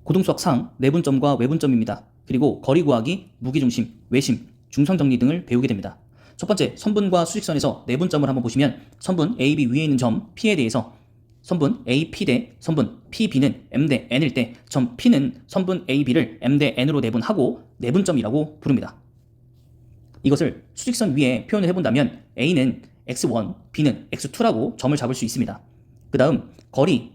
고등수학상 내분점과 외분점입니다. 그리고 거리 구하기, 무기중심, 외심, 중선 정리 등을 배우게 됩니다. 첫 번째, 선분과 수직선에서 내분점을 한번 보시면 선분 AB 위에 있는 점 P에 대해서 선분 AP 대 선분 PB는 M 대 N일 때 점 P는 선분 AB를 M 대 N으로 내분하고 내분점이라고 부릅니다. 이것을 수직선 위에 표현을 해본다면 A는 x1, B는 x2라고 점을 잡을 수 있습니다. 그 다음 거리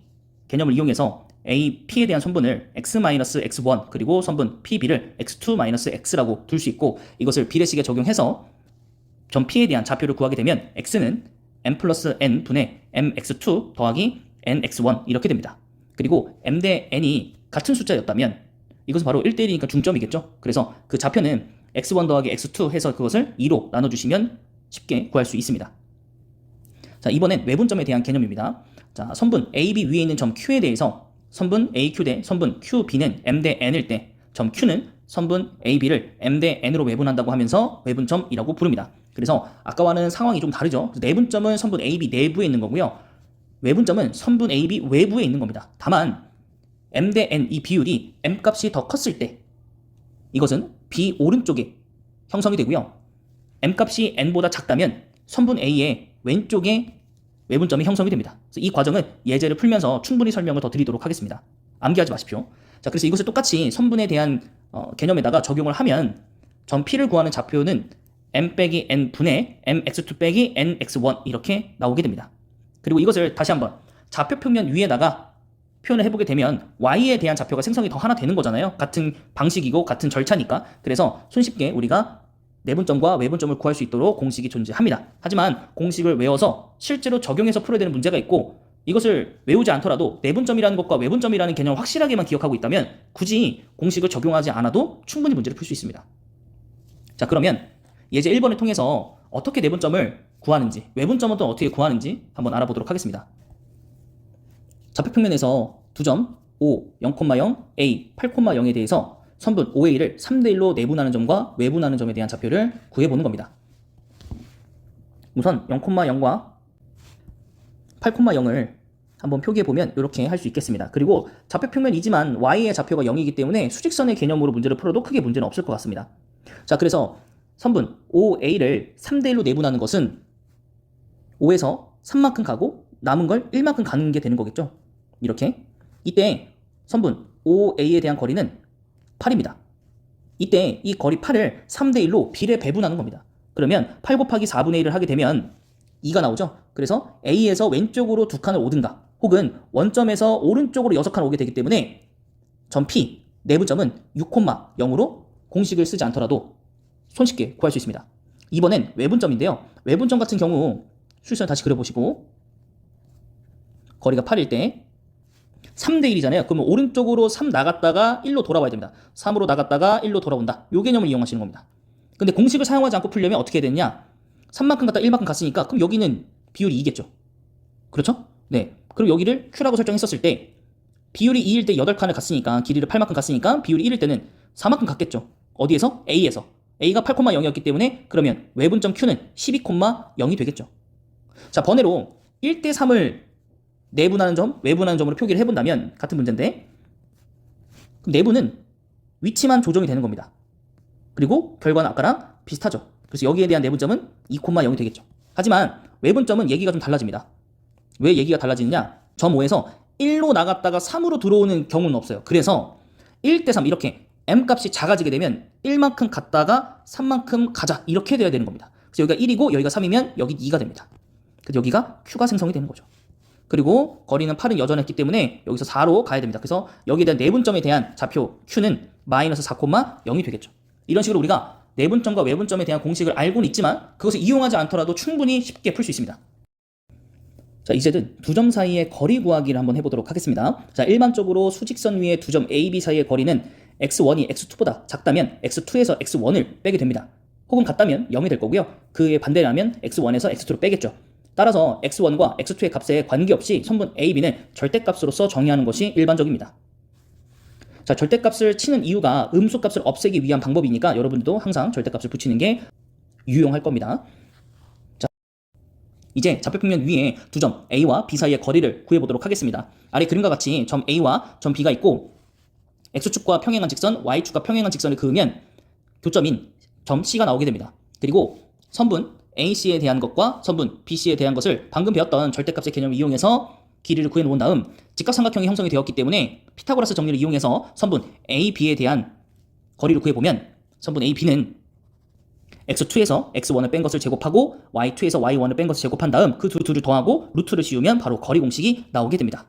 개념을 이용해서 A, P에 대한 선분을 x-x1 그리고 선분 PB를 x2-x라고 둘 수 있고 이것을 비례식에 적용해서 점 P에 대한 좌표를 구하게 되면 x는 m 플러스 n 분의 mx2 더하기 nx1 이렇게 됩니다. 그리고 m 대 n이 같은 숫자였다면 이것은 바로 1대1이니까 중점이겠죠. 그래서 그 좌표는 x1 더하기 x2 해서 그것을 2로 나눠주시면 쉽게 구할 수 있습니다. 자, 이번엔 외분점에 대한 개념입니다. 자, 선분 AB 위에 있는 점 Q에 대해서 선분 AQ 대 선분 QB는 M 대 N일 때 점 Q는 선분 AB를 M 대 N으로 외분한다고 하면서 외분점이라고 부릅니다. 그래서 아까와는 상황이 좀 다르죠. 내분점은 선분 AB 내부에 있는 거고요. 외분점은 선분 AB 외부에 있는 겁니다. 다만 M 대 N 이 비율이 M 값이 더 컸을 때 이것은 B 오른쪽에 형성이 되고요. M 값이 N보다 작다면 선분 A의 왼쪽에 외분점이 형성이 됩니다. 그래서 이 과정은 예제를 풀면서 충분히 설명을 더 드리도록 하겠습니다. 암기하지 마십시오. 자, 그래서 이것을 똑같이 선분에 대한 개념에다가 적용을 하면 점 P를 구하는 좌표는 M 빼기 N 분의 MX2 빼기 NX1 이렇게 나오게 됩니다. 그리고 이것을 다시 한번 좌표 평면 위에다가 표현을 해보게 되면 Y에 대한 좌표가 생성이 더 하나 되는 거잖아요. 같은 방식이고 같은 절차니까. 그래서 손쉽게 우리가 내분점과 외분점을 구할 수 있도록 공식이 존재합니다. 하지만 공식을 외워서 실제로 적용해서 풀어야 되는 문제가 있고 이것을 외우지 않더라도 내분점이라는 것과 외분점이라는 개념을 확실하게만 기억하고 있다면 굳이 공식을 적용하지 않아도 충분히 문제를 풀 수 있습니다. 자, 그러면 예제 1번을 통해서 어떻게 내분점을 구하는지 외분점은 또 어떻게 구하는지 한번 알아보도록 하겠습니다. 좌표평면에서 두 점 O, 0,0, A, 8,0에 대해서 선분 OA를 3대1로 내분하는 점과 외분하는 점에 대한 좌표를 구해보는 겁니다. 우선 0,0과 8,0을 한번 표기해보면 이렇게 할 수 있겠습니다. 그리고 좌표평면이지만 Y의 좌표가 0이기 때문에 수직선의 개념으로 문제를 풀어도 크게 문제는 없을 것 같습니다. 자, 그래서 선분 OA를 3대1로 내분하는 것은 5에서 3만큼 가고 남은 걸 1만큼 가는 게 되는 거겠죠. 이렇게. 이때 선분 OA에 대한 거리는 8입니다. 이때 이 거리 8을 3대1로 비례 배분하는 겁니다. 그러면 8 곱하기 4분의 1을 하게 되면 2가 나오죠. 그래서 A에서 왼쪽으로 2칸을 오든가 혹은 원점에서 오른쪽으로 6칸 오게 되기 때문에 점 P 내분점은 6,0으로 공식을 쓰지 않더라도 손쉽게 구할 수 있습니다. 이번엔 외분점인데요. 외분점 같은 경우 수직선을 다시 그려보시고 거리가 8일 때 3대1이잖아요. 그러면 오른쪽으로 3 나갔다가 1로 돌아와야 됩니다. 3으로 나갔다가 1로 돌아온다. 요 개념을 이용하시는 겁니다. 근데 공식을 사용하지 않고 풀려면 어떻게 해야 되느냐? 3만큼 갔다 1만큼 갔으니까 그럼 여기는 비율이 2겠죠. 그렇죠? 네. 그럼 여기를 Q라고 설정했었을 때 비율이 2일 때 8칸을 갔으니까 길이를 8만큼 갔으니까 비율이 1일 때는 4만큼 갔겠죠. 어디에서? A에서. A가 8,0이었기 때문에 그러면 외분점 Q는 12,0이 되겠죠. 자, 번외로 1대 3을 내분하는 점, 외분하는 점으로 표기를 해본다면 같은 문제인데 내분은 위치만 조정이 되는 겁니다. 그리고 결과는 아까랑 비슷하죠. 그래서 여기에 대한 내분점은 2,0이 되겠죠. 하지만 외분점은 얘기가 좀 달라집니다. 왜 얘기가 달라지느냐? 점 5에서 1로 나갔다가 3으로 들어오는 경우는 없어요. 그래서 1대 3 이렇게 M 값이 작아지게 되면 1만큼 갔다가 3만큼 가자 이렇게 돼야 되는 겁니다. 그래서 여기가 1이고 여기가 3이면 여기 2가 됩니다. 그래서 여기가 Q가 생성이 되는 거죠. 그리고 거리는 8은 여전했기 때문에 여기서 4로 가야 됩니다. 그래서 여기에 대한 내분점에 대한 좌표 Q는 마이너스 4,0이 되겠죠. 이런 식으로 우리가 내분점과 외분점에 대한 공식을 알고는 있지만 그것을 이용하지 않더라도 충분히 쉽게 풀 수 있습니다. 자, 이제는 두 점 사이의 거리 구하기를 한번 해보도록 하겠습니다. 자, 일반적으로 수직선 위에 두 점 A, B 사이의 거리는 x1이 x2보다 작다면 x2에서 x1을 빼게 됩니다. 혹은 같다면 0이 될 거고요. 그에 반대라면 x1에서 x2를 빼겠죠. 따라서 x1과 x2의 값에 관계없이 선분 A, B는 절대값으로서 정의하는 것이 일반적입니다. 자, 절대값을 치는 이유가 음수값을 없애기 위한 방법이니까 여러분들도 항상 절대값을 붙이는 게 유용할 겁니다. 자, 이제 좌표평면 위에 두 점 A와 B 사이의 거리를 구해보도록 하겠습니다. 아래 그림과 같이 점 A와 점 B가 있고 X축과 평행한 직선, Y축과 평행한 직선을 그으면 교점인 점 C가 나오게 됩니다. 그리고 선분 AC에 대한 것과 선분 BC에 대한 것을 방금 배웠던 절대값의 개념을 이용해서 길이를 구해놓은 다음 직각삼각형이 형성이 되었기 때문에 피타고라스 정리를 이용해서 선분 AB에 대한 거리를 구해보면 선분 AB는 X2에서 X1을 뺀 것을 제곱하고 Y2에서 Y1을 뺀 것을 제곱한 다음 그 둘을 더하고 루트를 씌우면 바로 거리 공식이 나오게 됩니다.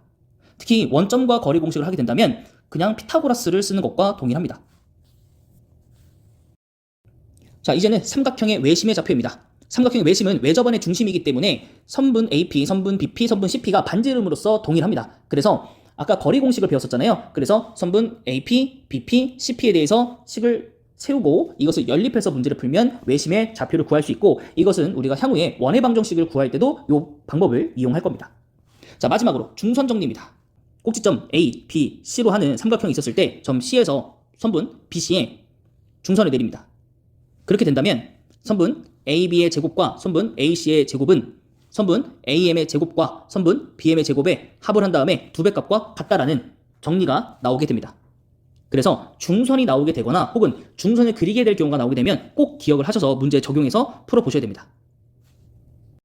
특히 원점과 거리 공식을 하게 된다면 그냥 피타고라스를 쓰는 것과 동일합니다. 자, 이제는 삼각형의 외심의 좌표입니다. 삼각형의 외심은 외접원의 중심이기 때문에 선분 AP, 선분 BP, 선분 CP가 반지름으로서 동일합니다. 그래서 아까 거리 공식을 배웠었잖아요. 그래서 선분 AP, BP, CP에 대해서 식을 세우고 이것을 연립해서 문제를 풀면 외심의 좌표를 구할 수 있고 이것은 우리가 향후에 원의 방정식을 구할 때도 이 방법을 이용할 겁니다. 자, 마지막으로 중선 정리입니다. 꼭지점 A, B, C로 하는 삼각형이 있었을 때 점 C에서 선분 BC에 중선을 내립니다. 그렇게 된다면 선분 AB의 제곱과 선분 AC의 제곱은 선분 AM의 제곱과 선분 BM의 제곱에 합을 한 다음에 두 배 값과 같다라는 정리가 나오게 됩니다. 그래서 중선이 나오게 되거나 혹은 중선을 그리게 될 경우가 나오게 되면 꼭 기억을 하셔서 문제에 적용해서 풀어보셔야 됩니다.